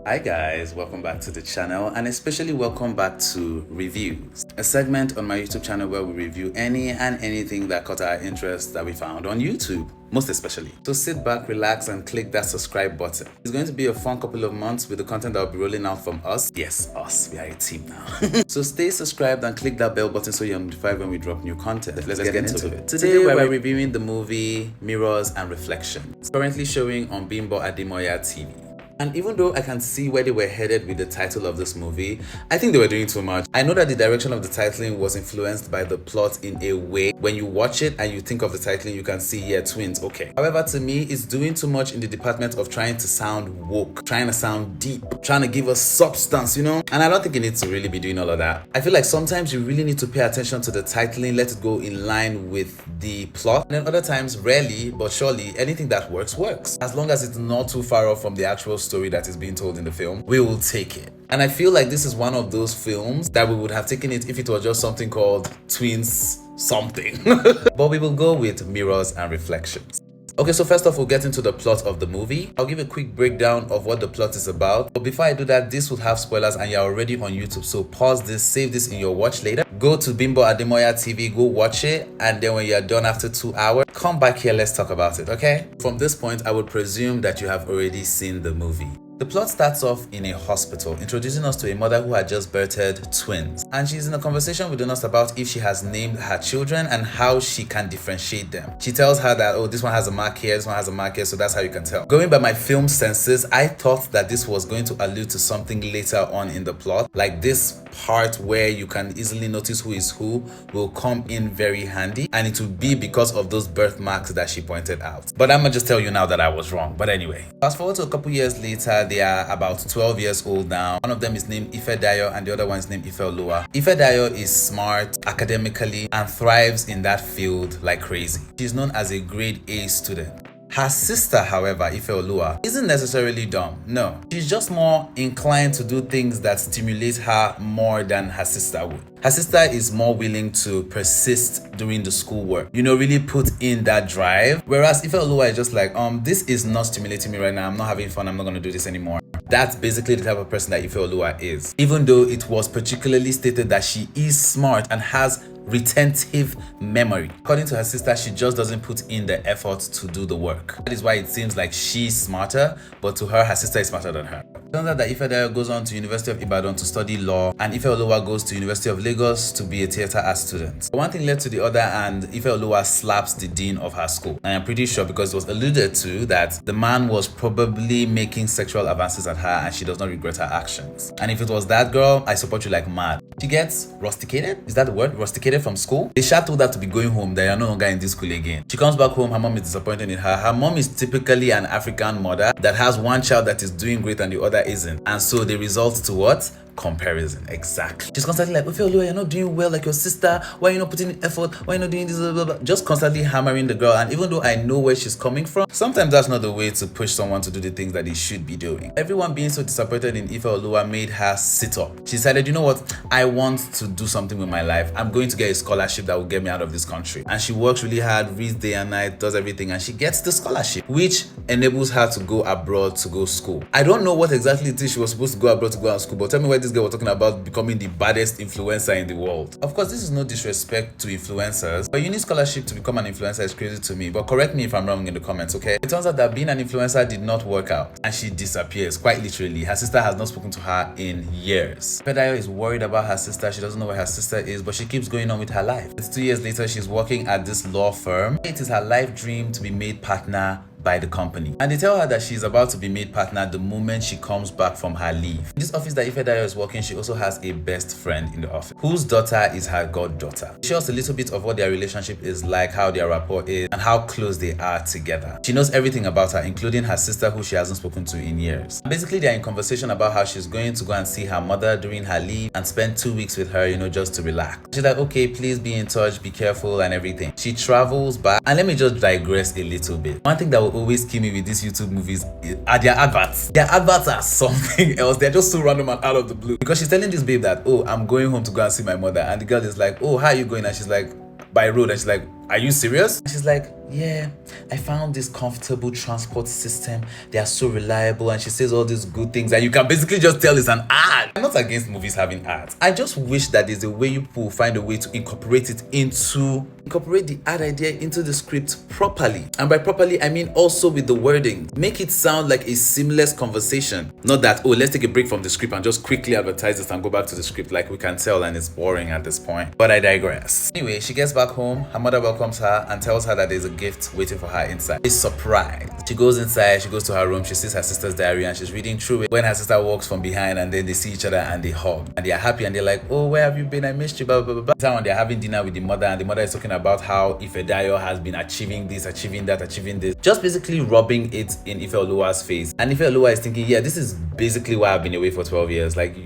Hi guys, welcome back to the channel and especially welcome back to Reviews, a segment on my YouTube channel where we review any and anything that caught our interest that we found on YouTube, most especially. So sit back, relax and click that subscribe button. It's going to be a fun couple of months with the content that will be rolling out from us. Yes, us, we are a team now. So stay subscribed and click that bell button so you're notified when we drop new content. Let's get into it. Today we're reviewing the movie Mirrors and Reflections, currently showing on Bimbo Ademoye TV. And even though I can see where they were headed with the title of this movie, I think they were doing too much. I know that the direction of the titling was influenced by the plot in a way. When you watch it and you think of the titling, you can see, yeah, twins, okay. However, to me, it's doing too much in the department of trying to sound woke, trying to sound deep, trying to give us substance, you know? And I don't think it needs to really be doing all of that. I feel like sometimes you really need to pay attention to the titling, let it go in line with the plot. And then other times, rarely, but surely, anything that works, works. As long as it's not too far off from the actual story that is being told in the film, we will take it. And I feel like this is one of those films that we would have taken it if it was just something called Twins something. But we will go with Mirrors and Reflections. Okay, so first off, we'll get into the plot of the movie. I'll give a quick breakdown of what the plot is about. But before I do that, this will have spoilers and you're already on YouTube. So pause this, save this in your watch later. Go to Bimbo Ademoye TV, go watch it. And then when you're done after 2 hours, come back here, let's talk about it, okay? From this point, I would presume that you have already seen the movie. The plot starts off in a hospital, introducing us to a mother who had just birthed twins. And she's in a conversation with the nurse about if she has named her children and how she can differentiate them. She tells her that, oh, this one has a mark here, this one has a mark here, so that's how you can tell. Going by my film senses, I thought that this was going to allude to something later on in the plot. Like this part where you can easily notice who is who will come in very handy. And it will be because of those birthmarks that she pointed out. But I'm gonna just tell you now that I was wrong. But anyway, fast forward to a couple years later, they are about 12 years old now. One of them is named Ifedayo and the other one is named Ifeoluwa. Ifedayo is smart academically and thrives in that field like crazy. She's known as a grade A student. Her sister, however, Ifeoluwa, isn't necessarily dumb. No, she's just more inclined to do things that stimulate her more than her sister would. Her sister is more willing to persist during the schoolwork, you know, really put in that drive. Whereas Ifeoluwa is just like, this is not stimulating me right now. I'm not having fun. I'm not going to do this anymore. That's basically the type of person that Ifeoluwa is. Even though it was particularly stated that she is smart and has retentive memory. According to her sister, she just doesn't put in the effort to do the work. That is why it seems like she's smarter, but to her sister is smarter than her. It turns out that Ifedayo goes on to University of Ibadan to study law, and Ifeoluwa goes to University of Lagos to be a theatre art student. One thing led to the other, and Ifeoluwa slaps the dean of her school. And I'm pretty sure because it was alluded to that the man was probably making sexual advances at her and she does not regret her actions. And if it was that girl, I support you like mad. She gets rusticated? Is that the word? Rusticated from school? They sha told her to be going home, that you're no longer in this school again. She comes back home, her mom is disappointed in her. Her mom is typically an African mother that has one child that is doing great and the other isn't. And so the result to what? Comparison. Exactly. She's constantly like, you're not doing well like your sister. Why are you not putting in effort? Why are you not doing this? Blah, blah, blah. Just constantly hammering the girl. And even though I know where she's coming from, sometimes that's not the way to push someone to do the things that they should be doing. Everyone being so disappointed in Ifeoluwa made her sit up. She decided, you know what? I want to do something with my life. I'm going to get a scholarship that will get me out of this country. And she works really hard, reads day and night, does everything, and she gets the scholarship, which enables her to go abroad to go school. I don't know what exactly it is she was supposed to go abroad to go to school, but tell me why this girl was talking about becoming the baddest influencer in the world. Of course, this is no disrespect to influencers, but you need scholarship to become an influencer is crazy to me. But correct me if I'm wrong in the comments, okay? It turns out that being an influencer did not work out and she disappears, quite literally. Her sister has not spoken to her in years. Ifedayo is worried about her sister. She doesn't know where her sister is, but she keeps going on with her life. It's 2 years later, she's working at this law firm. It is her life dream to be made partner by the company. And they tell her that she's about to be made partner the moment she comes back from her leave. In this office that Ifedayo is working, she also has a best friend in the office, whose daughter is her goddaughter. She shows a little bit of what their relationship is like, how their rapport is, and how close they are together. She knows everything about her, including her sister who she hasn't spoken to in years. Basically, they're in conversation about how she's going to go and see her mother during her leave and spend 2 weeks with her, you know, just to relax. She's like, okay, please be in touch, be careful and everything. She travels back, and let me just digress a little bit. One thing that will always kill me with these YouTube movies are their adverts. Their adverts are something else. They're just so random and out of the blue. Because she's telling this babe that, oh, I'm going home to go and see my mother. And the girl is like, oh, how are you going? And she's like, by road. And she's like, are you serious? And she's like, yeah, I found this comfortable transport system. They are so reliable. And she says all these good things. And you can basically just tell it's an ad. I'm not against movies having ads. I just wish that there's a way you will find a way to incorporate the ad idea into the script properly. And by properly, I mean also with the wording. Make it sound like a seamless conversation. Not that, oh, let's take a break from the script and just quickly advertise this and go back to the script, like we can tell, and it's boring at this point. But I digress. Anyway, she gets back home. Her mother welcomes her and tells her that there's a gift waiting for her inside. She's surprised. She goes inside, she goes to her room, she sees her sister's diary and she's reading through it when her sister walks from behind, and then they see each other and they hug. And they are happy and they're like, oh, where have you been? I missed you, blah, blah, blah, blah. Someone, they're having dinner with the mother, and the mother is talking about how Ifedayo has been achieving this, achieving that, achieving this. Just basically rubbing it in Ifeoluwa's face. And Ifeoluwa is thinking, yeah, this is basically why I've been away for 12 years. Like,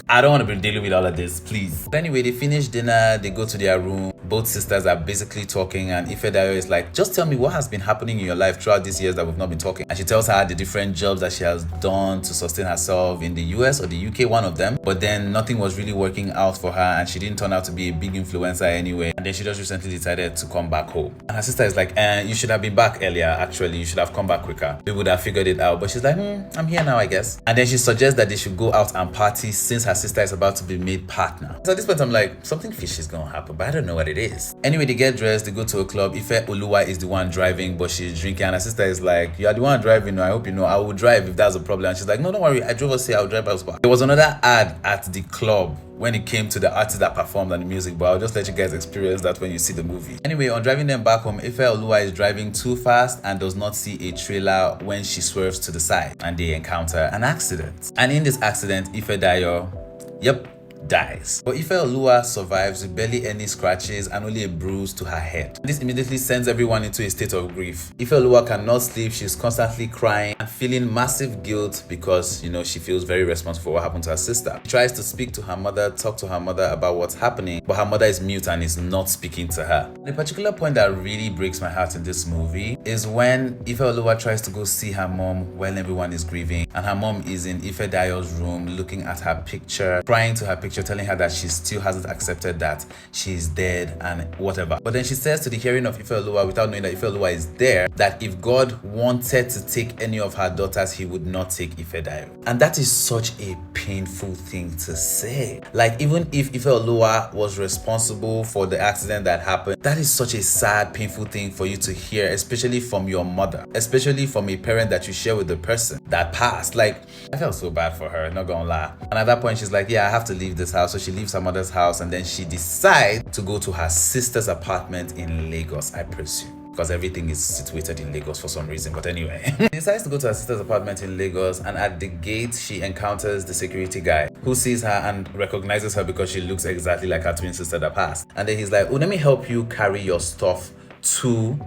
I don't want to be dealing with all of this, please. But anyway, they finish dinner, they go to their room. Both sisters are basically talking, and Ifedayo is like, just tell me what has been happening in your life throughout these years that we've not been talking. And she tells her the different jobs that she has done to sustain herself in the US or the UK, one of them. But then nothing was really working out for her, and she didn't turn out to be a big influencer anyway. And then she just recently decided to come back home. And her sister is like, you should have been back earlier, actually. You should have come back quicker. We would have figured it out. But she's like, I'm here now, I guess. And then she suggests that they should go out and party since her sister is about to be made partner. So at this point, I'm like, something fishy is gonna happen, but I don't know what it is. Anyway, they get dressed, they go to a club. Ifeoluwa is the one driving, but she's drinking. And her sister is like, you are the one driving. I hope you know I will drive if that's a problem. And she's like, no, don't worry. I drove us here. I'll drive us back. There was another ad at the club when it came to the artists that performed and the music, but I'll just let you guys experience that when you see the movie. Anyway, on driving them back home, Ifeoluwa is driving too fast and does not see a trailer when she swerves to the side, and they encounter an accident. And in this accident, Ifedayo, dies. But Ifeoluwa survives with barely any scratches and only a bruise to her head. This immediately sends everyone into a state of grief. Ifeoluwa cannot sleep, she's constantly crying and feeling massive guilt because, she feels very responsible for what happened to her sister. She tries to speak to her mother, talk to her mother about what's happening, but her mother is mute and is not speaking to her. The particular point that really breaks my heart in this movie is when Ifeoluwa tries to go see her mom while everyone is grieving, and her mom is in Ifedayo's room looking at her picture, crying to her picture, telling her that she still hasn't accepted that she's dead and whatever. But then she says to the hearing of Ifeoluwa, without knowing that Ifeoluwa is there, that if God wanted to take any of her daughters, he would not take Ifedayo. And that is such a painful thing to say. Like, even if Ifeoluwa was responsible for the accident that happened, that is such a sad, painful thing for you to hear, especially from your mother, especially from a parent that you share with the person that passed. Like, I felt so bad for her, not gonna lie. And at that point, she's like, yeah, I have to leave this house. So she leaves her mother's house, and then she decides to go to her sister's apartment in Lagos, I presume, because everything is situated in Lagos for some reason. But anyway, she decides to go to her sister's apartment in Lagos, and at the gate, she encounters the security guy who sees her and recognizes her because she looks exactly like her twin sister that passed. And then he's like, oh, let me help you carry your stuff to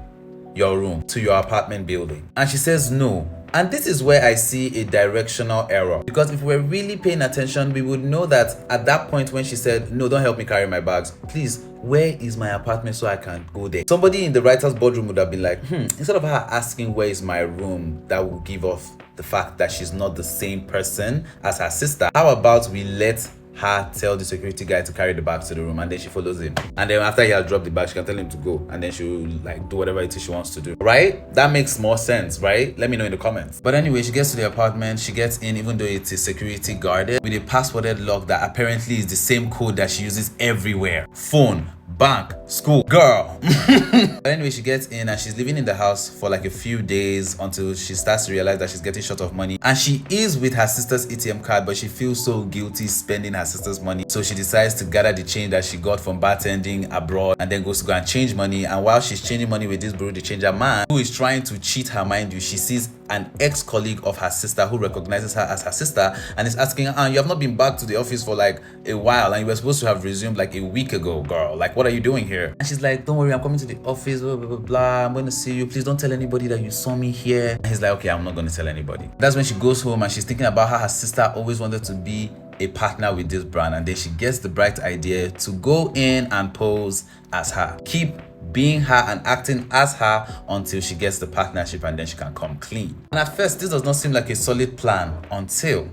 your room, to your apartment building. And she says no. And this is where I see a directional error, because if we're really paying attention, we would know that at that point when she said, no, don't help me carry my bags, please, where is my apartment so I can go there? Somebody in the writer's boardroom would have been like, instead of her asking where is my room, that will give off the fact that she's not the same person as her sister. How about we let her tell the security guy to carry the bags to the room, and then she follows him, and then after he has dropped the bag, she can tell him to go, and then she'll do whatever it is she wants to do, right? That makes more sense, right? Let me know in the comments. But anyway, she gets to the apartment, she gets in, even though it is security guarded, with a passworded lock that apparently is the same code that she uses everywhere: phone, bank, school, girl. But anyway, she gets in and she's living in the house for like a few days until she starts to realize that she's getting short of money. And she is with her sister's ATM card, but she feels so guilty spending her sister's money. So she decides to gather the change that she got from bartending abroad, and then goes to go and change money. And while she's changing money with this bureau de changer man who is trying to cheat her, mind you, she sees an ex-colleague of her sister who recognizes her as her sister and is asking her, you have not been back to the office for like a while, and you were supposed to have resumed like a week ago, girl. Like, what are you doing here? And she's like, don't worry, I'm coming to the office, blah, blah, blah, blah. I'm going to see you. Please don't tell anybody that you saw me here. And he's like, okay, I'm not going to tell anybody. That's when she goes home and she's thinking about how her sister always wanted to be a partner with this brand, and then she gets the bright idea to go in and pose as her. Keep being her and acting as her until she gets the partnership, and then she can come clean. And at first, this does not seem like a solid plan until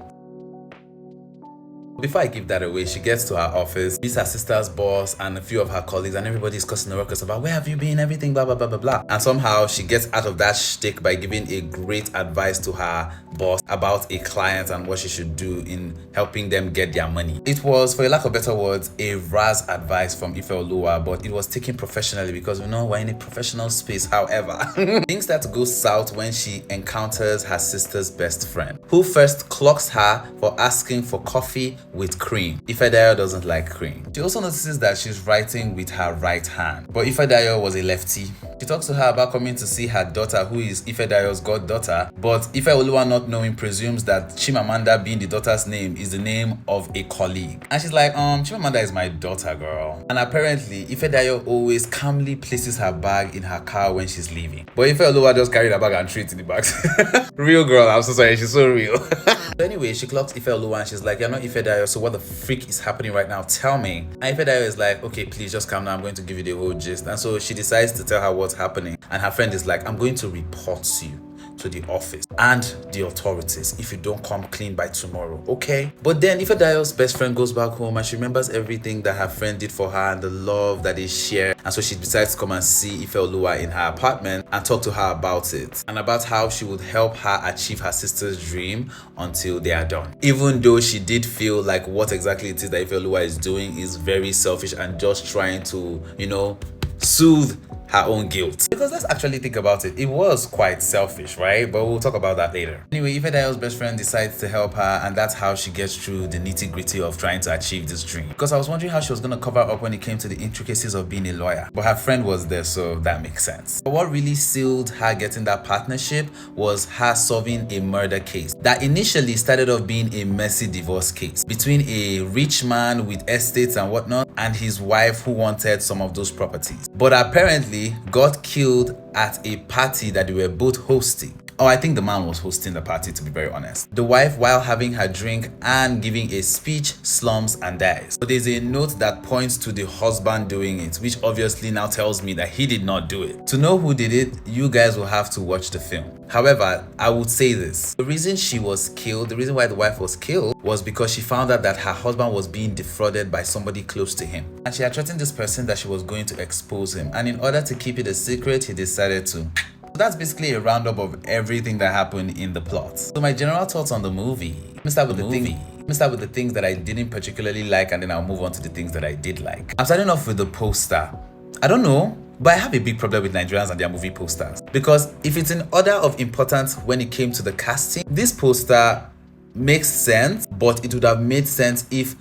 Before I give that away, she gets to her office, meets her sister's boss and a few of her colleagues, and everybody's cussing the workers about where have you been, everything, blah, blah, blah, blah, blah. And somehow she gets out of that shtick by giving a great advice to her boss about a client and what she should do in helping them get their money. It was, for a lack of better words, a Raz advice from Ife Oluwa, but it was taken professionally because we know we're in a professional space. However, things start to go south when she encounters her sister's best friend, who first clocks her for asking for coffee with cream. Ifedayo doesn't like cream. She also notices that she's writing with her right hand, but Ifedayo was a lefty. She talks to her about coming to see her daughter, who is Ifedayo's goddaughter, but Ife Oluwa, not knowing, presumes that Chimamanda being the daughter's name is the name of a colleague. And she's like, Chimamanda is my daughter, girl. And apparently, Ifedayo always calmly places her bag in her car when she's leaving. But Ife Oluwa just carried her bag and threw it in the back. Real girl, I'm so sorry, she's so real. So anyway, she clocks Ife Oluwa and she's like, you're not Ifedayo, so what the freak is happening right now? Tell me. And Ifedayo is like, okay, please just calm down, I'm going to give you the whole gist. And so she decides to tell her what's happening. And her friend is like, I'm going to report you to the office and the authorities if you don't come clean by tomorrow, okay? But then Ifedayo's best friend goes back home and she remembers everything that her friend did for her and the love that they share, and so she decides to come and see Ife Oluwa in her apartment and talk to her about it and about how she would help her achieve her sister's dream until they are done. Even though she did feel like what exactly it is that Ife Oluwa is doing is very selfish and just trying to, you know, soothe her own guilt. Because let's actually think about it, it was quite selfish, right? But we'll talk about that later. Anyway, Ifedayo's best friend decides to help her, and that's how she gets through the nitty-gritty of trying to achieve this dream. Because I was wondering how she was going to cover up when it came to the intricacies of being a lawyer, but her friend was there, so that makes sense. But what really sealed her getting that partnership was her solving a murder case that initially started off being a messy divorce case between a rich man with estates and whatnot and his wife who wanted some of those properties, but apparently got killed at a party that they were both hosting. Oh, I think the man was hosting the party, to be very honest. The wife, while having her drink and giving a speech, slumps and dies. But there's a note that points to the husband doing it, which obviously now tells me that he did not do it. To know who did it, you guys will have to watch the film. However, I would say this. The reason she was killed, the reason why the wife was killed, was because she found out that her husband was being defrauded by somebody close to him. And she had threatened this person that she was going to expose him. And in order to keep it a secret, he decided to. So that's basically a roundup of everything that happened in the plot. So my general thoughts on the movie. Let me start with the things that I didn't particularly like, and then I'll move on to the things that I did like. I'm starting off with the poster. I don't know, but I have a big problem with Nigerians and their movie posters. Because if it's in order of importance when it came to the casting, this poster makes sense, but it would have made sense if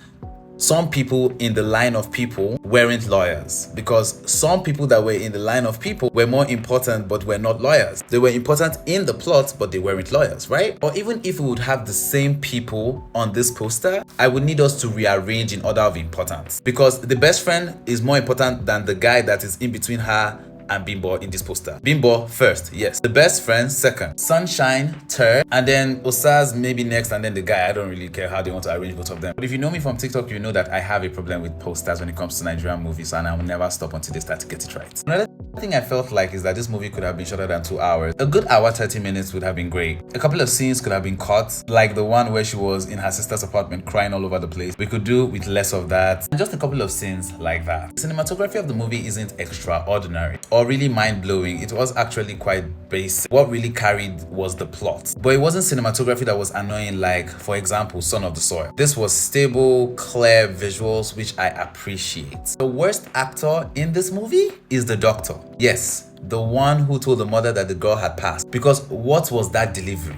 some people in the line of people weren't lawyers, because some people that were in the line of people were more important but were not lawyers. They were important in the plot but they weren't lawyers, right? Or even if we would have the same people on this poster, I would need us to rearrange in order of importance, because the best friend is more important than the guy that is in between her and Bimbo in this poster. Bimbo first, yes. The best friend second. Sunshine third. And then Osaz maybe next, and then the guy. I don't really care how they want to arrange both of them. But if you know me from TikTok, you know that I have a problem with posters when it comes to Nigerian movies, and I will never stop until they start to get it right. Another thing I felt like is that this movie could have been shorter than 2 hours. A good hour 30 minutes would have been great. A couple of scenes could have been cut, like the one where she was in her sister's apartment crying all over the place. We could do with less of that, and just a couple of scenes like that. The cinematography of the movie isn't extraordinary or really mind-blowing. It was actually quite basic. What really carried was the plot, but it wasn't cinematography that was annoying, like for example Son of the Soil. This was stable, clear visuals, which I appreciate. The worst actor in this movie is the doctor. Yes, the one who told the mother that the girl had passed, because what was that delivery?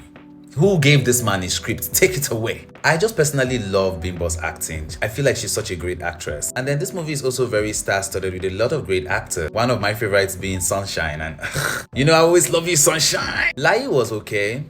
Who gave this man a script? Take it away. I just personally love Bimbo's acting. I feel like she's such a great actress. And then this movie is also very star-studded with a lot of great actors. One of my favorites being Sunshine, and you know I always love you, Sunshine. Lai was okay.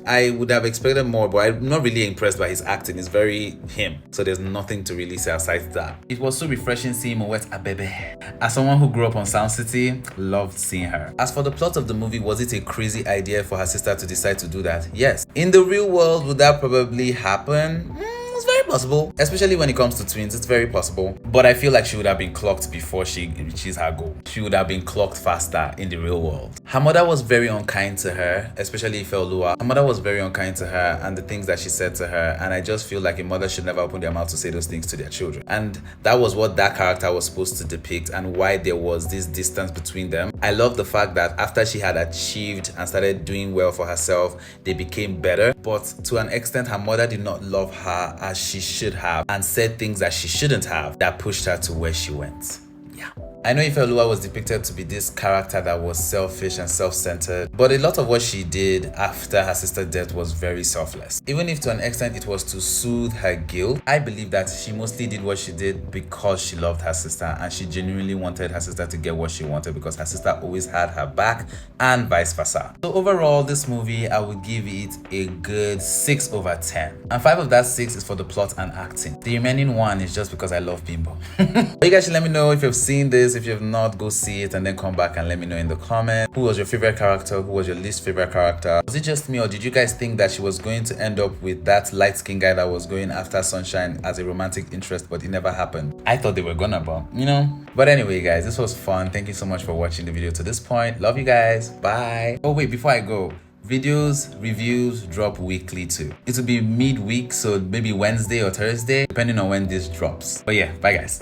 I would have expected more, but I'm not really impressed by his acting. It's very him. So there's nothing to really say aside that. It was so refreshing seeing Moet Abebe. As someone who grew up on Sound City, loved seeing her. As for the plot of the movie, was it a crazy idea for her sister to decide to do that? Yes. In the real world, would that probably happen? It's very possible, especially when it comes to twins. It's very possible, but I feel like she would have been clocked before she reaches her goal. She would have been clocked faster in the real world. Her mother was very unkind to her, especially Ifeoluwa. Her mother was very unkind to her and the things that she said to her, and I just feel like a mother should never open their mouth to say those things to their children. And that was what that character was supposed to depict, and why there was this distance between them. I love the fact that after she had achieved and started doing well for herself, they became better, but to an extent her mother did not love her as she should have and said things that she shouldn't have that pushed her to where she went. Yeah. I know Ifeoluwa was depicted to be this character that was selfish and self-centered, but a lot of what she did after her sister's death was very selfless. Even if to an extent it was to soothe her guilt, I believe that she mostly did what she did because she loved her sister and she genuinely wanted her sister to get what she wanted, because her sister always had her back and vice versa. So overall, this movie, I would give it a good 6 over 10. And 5 of that 6 is for the plot and acting. The remaining 1 is just because I love Bimbo. But you guys should let me know if you've seen this. If you have not, go see it and then come back and let me know in the comments. Who was your favorite character? Who was your least favorite character? Was it just me, or did you guys think that she was going to end up with that light-skinned guy that was going after Sunshine as a romantic interest, but it never happened? I thought they were gonna, but you know. But anyway, guys, this was fun. Thank you so much for watching the video to this point. Love you guys. Bye. Oh wait, before I go, videos, reviews drop weekly too. It will be midweek, so maybe Wednesday or Thursday, depending on when this drops. But yeah, bye guys.